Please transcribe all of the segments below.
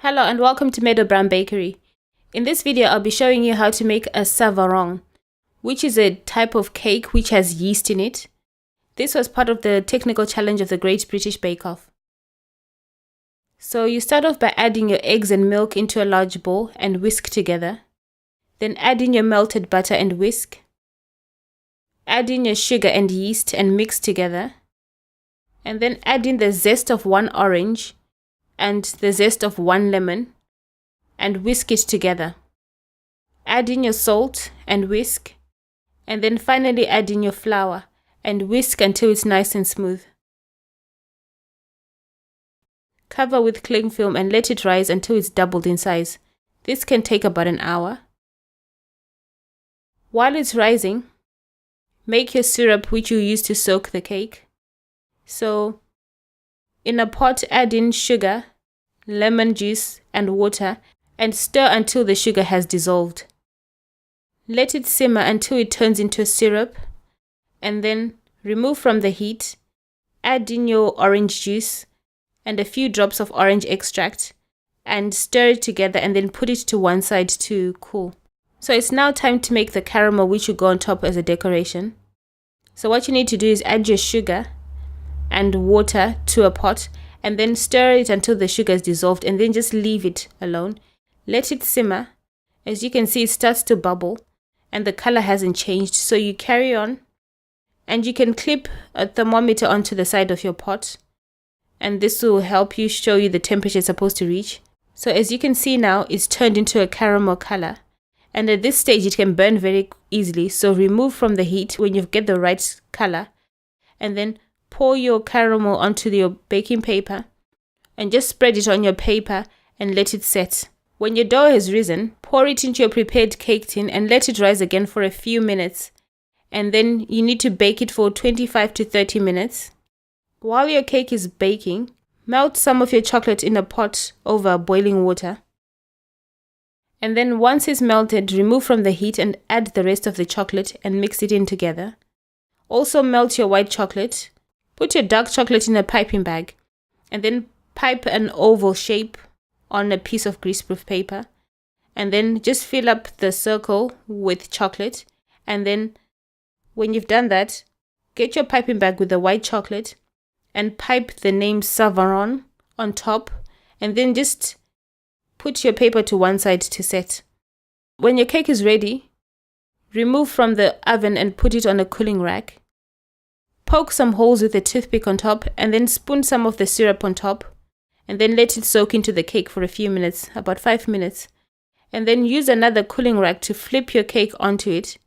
Hello and welcome to Meadow Bakery. In this video, I'll be showing you how to make a Savarin, which is a type of cake which has yeast in it. This was part of the technical challenge of the Great British Bake Off. So you start off by adding your eggs and milk into a large bowl and whisk together. Then add in your melted butter and whisk. Add in your sugar and yeast and mix together. And then add in the zest of 1 orange and the zest of 1 lemon and whisk it together. Add in your salt and whisk, and then finally add in your flour and whisk until it's nice and smooth. Cover with cling film and let it rise until it's doubled in size. This can take about an hour. While it's rising, make your syrup which you use to soak the cake. So in a pot, add in sugar, lemon juice and water and stir until the sugar has dissolved. Let it simmer until it turns into a syrup and then remove from the heat. Add in your orange juice and a few drops of orange extract and stir it together and then put it to one side to cool. So it's now time to make the caramel which will go on top as a decoration. So what you need to do is add your sugar and water to a pot and then stir it until the sugar is dissolved and then just leave it alone. Let it simmer. As you can see, it starts to bubble and the color hasn't changed. So you carry on and you can clip a thermometer onto the side of your pot and this will help you show you the temperature it's supposed to reach. So as you can see now, it's turned into a caramel color and at this stage it can burn very easily. So remove from the heat when you get the right color and then pour your caramel onto your baking paper and just spread it on your paper and let it set. When your dough has risen, pour it into your prepared cake tin and let it rise again for a few minutes. And then you need to bake it for 25 to 30 minutes. While your cake is baking, melt some of your chocolate in a pot over boiling water. And then once it's melted, remove from the heat and add the rest of the chocolate and mix it in together. Also melt your white chocolate. Put your dark chocolate in a piping bag and then pipe an oval shape on a piece of greaseproof paper and then just fill up the circle with chocolate. And then when you've done that, get your piping bag with the white chocolate and pipe the name Savarin on top and then just put your paper to one side to set. When your cake is ready, remove from the oven and put it on a cooling rack. Poke some holes with a toothpick on top and then spoon some of the syrup on top and then let it soak into the cake for a few minutes, about 5 minutes. And then use another cooling rack to flip your cake onto it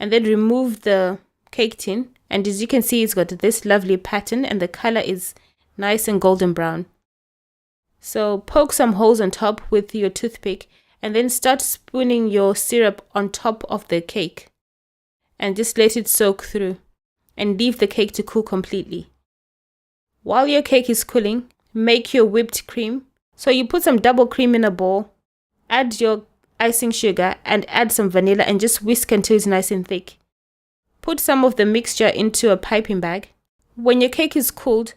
and then remove the cake tin. And as you can see, it's got this lovely pattern and the color is nice and golden brown. So poke some holes on top with your toothpick and then start spooning your syrup on top of the cake and just let it soak through. And leave the cake to cool completely. While your cake is cooling, make your whipped cream. So you put some double cream in a bowl, add your icing sugar and add some vanilla and just whisk until it's nice and thick. Put some of the mixture into a piping bag. When your cake is cooled,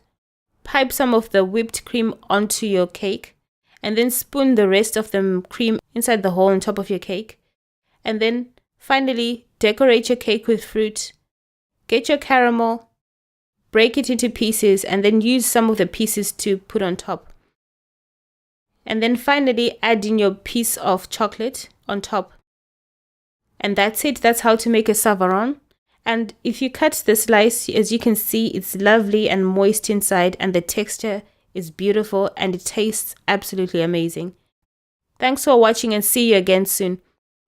pipe some of the whipped cream onto your cake and then spoon the rest of the cream inside the hole on top of your cake. And then finally decorate your cake with fruit. Get your caramel, break it into pieces and then use some of the pieces to put on top. And then finally add in your piece of chocolate on top. And that's it. That's how to make a Savarin. And if you cut the slice, as you can see, it's lovely and moist inside and the texture is beautiful and it tastes absolutely amazing. Thanks for watching and see you again soon.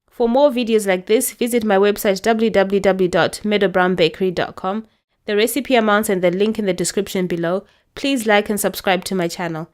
For more videos like this, visit my website www.meadowbakery.com. The recipe amounts and the link in the description below. Please like and subscribe to my channel.